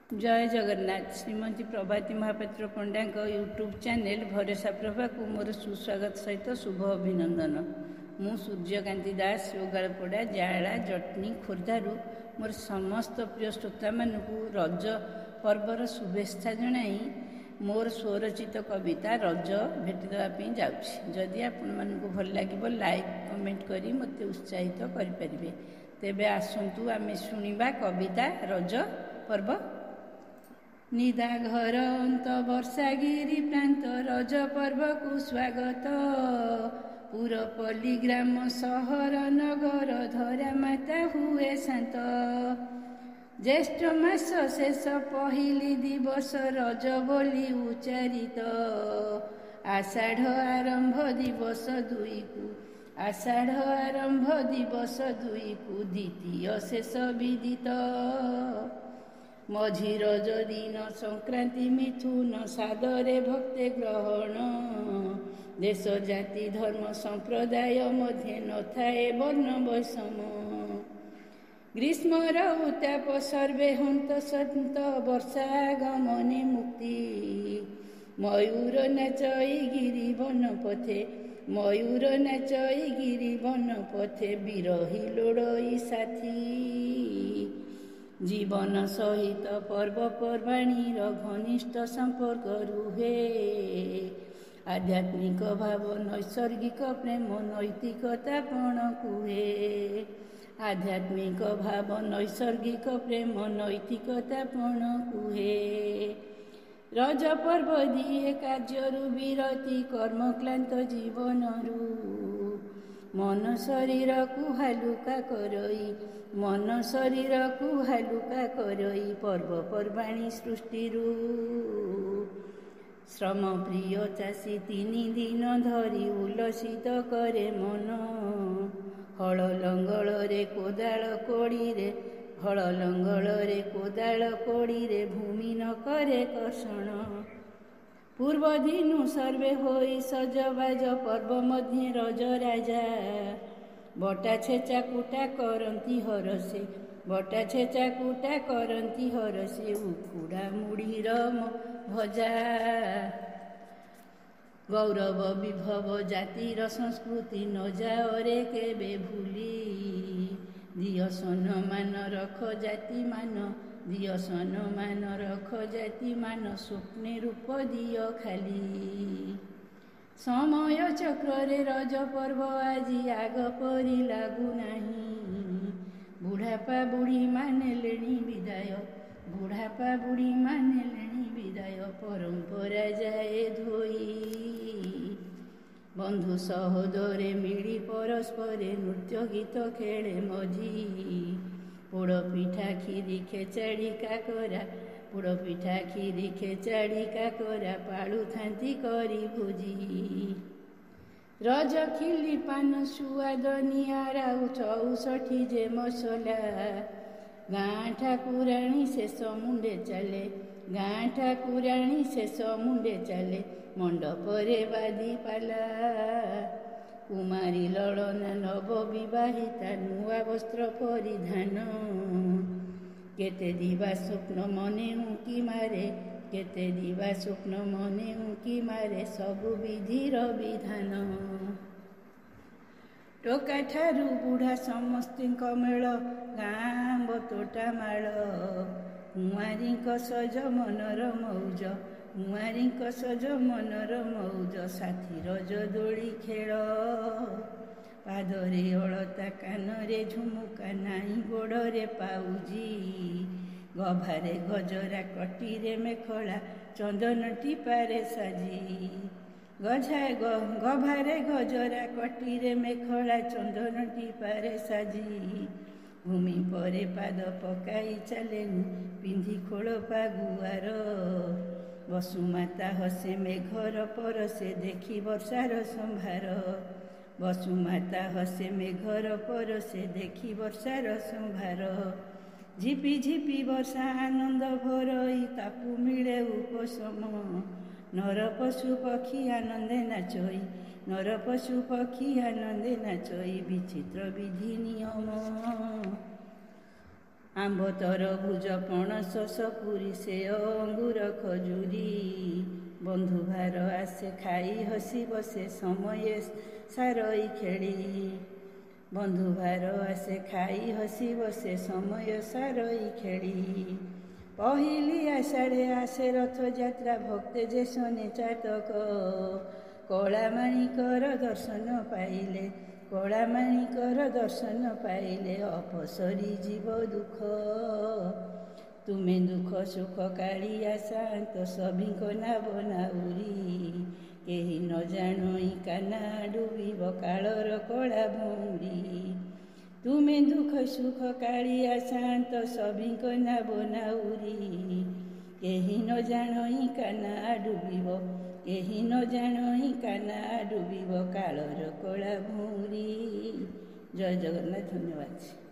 जय जगन्नाथ। श्रीमती प्रभाती महापात्र पंडा YouTube channel भरोसा प्रभा को मोर सुस्वागत सहित शुभ अभिनंदन। मु सूर्यकांति दास ओगाड़पड़ा जाला जटनी खोर्धारू मोर समस्त प्रिय श्रोता मानक रज पर्वर शुभेच्छा जनाई मोर स्वरचित कविता रज भेटी देवाई जाऊँगी। जदि आपण मानक भल लगे लाइक कमेंट करी मत उत्साहित करें। तेबे आसतु आमे शुणिबा कविता रज पर्व। निदा घर अंत वर्षागिरी प्रांत रज पर्व को स्वागत। पुरपल्ली ग्राम सहर नगर धरा माता हुए शांत। ज्येष्ठ मास शेष पहिली दिवस रज बोली उच्चारित। आषाढ़ आरंभ दिवस दुई को आषाढ़ आरंभ दिवस दुई को द्वितीय शेष विदित। मझी रज दिन संक्रांति मिथुन सादरे भक्ते ग्रहण। देश जाति धर्म संप्रदाय मध्य न थाए वर्ण वैषम। ग्रीष्मर उताप सर्वे हंत सन्त वर्षागमने मुक्ति। मयूर नाचई गिरी वन पथे मयूर नाचई गिरी वन पथे बिरही लोड़ई साथी। जीवन सहित पर्वपर्वाणीर घनिष्ठ संपर्क रुहे। आध्यात्मिक भाव नैसर्गिक प्रेम नैतिकता पण कुहे। आध्यात्मिक भाव नैसर्गिक प्रेम नैतिकता पण कुहे। रज पर्व दिए कार्यरु विरति कर्म क्लांत जीवनरु। मन शरीर को हालुका करई मन शरीर को हालुका करई पर्वपर्वाणी सृष्टिरु। श्रम प्रिय चाषी 3 दिन धरी उल्लसित करे मन। हल लंगल रे कोदाल कोड़ी रे हल लंगल रे कोदाल कोड़ी रे भूमि न करे कर्षण। पूर्व दिनु सर्वे होई सजबाज पर्व मध्य रज राजा। बटा छेचा कुटा करती हरसे बटा छेचा कुटा करती हरसे उखुड़ा मुढ़ीर भजा। गौरव विभव जातिर संस्कृति न जाओरे केबे भूली। दिय सम्मान रख जाति मान दिय सम्मान रख जाति मान स्वप्ने रूप दिय खाली। समय चक्रे रज पर्व आजी आग परी लागू नहीं। बुढ़ापा बुढ़ी माने लेणी विदाय बुढ़ापा बुढ़ी माने लेणी विदाय परंपरा जाए धोई। बंधु सहोदरे मिली परस्परे नृत्य गीत खेले मजी। पोड़ पिठा खीरी खेचाड़ी काकरा पोड़ पिठा खीरी खेचाड़ी काकरा पालू थांती करी भोजी। रज खिली पान सुआद निआरा 64 जे मसला। गाँ ठाकुराणी शेष मुंडे चले गाँ ठाकुराणी शेष मुंडे चले मंडपरे बादी पाला। कुमारी लड़ना नव विवाहिता नुआ वस्त्र परिधान। केते दिवा स्वप्न मने उंकी मारे केते दिवा स्वप्न मने उंकी मारे सबु विधिर विधान। टोका ठारू बुढ़ा समस्तिंक मेल गाँ बतोटा माल। कुआरींक सज मनर मौज कुआरींक सज मनर मौज साथी रज दोली खेल। पादरे अलता कानरे झुमुका नाई गोड़रे पाउजी। गभारे गजरा कटीरे मेखला चंदन टीपारे साजी। गभारे गजरा कटीरे मेखला चंदन टीपारे साजी। भूमि परे पाद पकाई चलेनु पिंधि खोलपा गुआर। बसुमाता हसे मेघर परसे देखी वर्षार संभार। बसुमाता हसे मेघर परसे देखी वर्षार संभार। झिपी झिपी वर्षा आनंद भरई ताकू मिले उपशम। नर पशु पक्षी आनंदे नाचई नर पशु पक्षी आनंदे नाचई विचित्र विधि नियम। ଆମ୍ବ ତରଭୁଜ ପଣସ ସପୁରୀ ସେଓ ଅଙ୍ଗୁର ଖଜୁରୀ। ବନ୍ଧୁ ଭାର ଆସେ ଖାଇ ହସି ବସେ ସମୟ ସାରଇ ଖେଳି। ବନ୍ଧୁ ଭାର ଆସେ ଖାଇ ହସି ବସେ ସମୟ ସାରଇ ଖେଳି। ପହିଲି ଆଷାଢ଼େ ଆସେ ରଥଯାତ୍ରା ଭକ୍ତେ ଯେ ଶନେ ଚାତକ। କଳାମାଣିଙ୍କର ଦର୍ଶନ ପାଇଲେ କଳାମାଣିଙ୍କର ଦର୍ଶନ ପାଇଲେ ଅପସରି ଯିବ ଦୁଃଖ। ତୁମେ ଦୁଃଖ ସୁଖ କାଳିଆ ସାନ୍ତ ସଭିଙ୍କ ନାବ ନାଉରୀ। କେହି ନ ଜାଣଇ କାନା ଡୁବିବ କାଳର କଳା ଭଉଁରୀ। ତୁମେ ଦୁଃଖ ସୁଖ କାଳିଆ ଶାନ୍ତ ସଭିଙ୍କ ନାବ ନାଉରୀ। କେହି ନ ଜାଣଇ କାନା ଡୁବିବ କେହି ନ ଜାଣଇ କାନା ଡୁବିବ କାଳର କଳା ଭଉଁରୀ। ଜୟ ଜଗନ୍ନାଥ। ଧନ୍ୟବାଦ।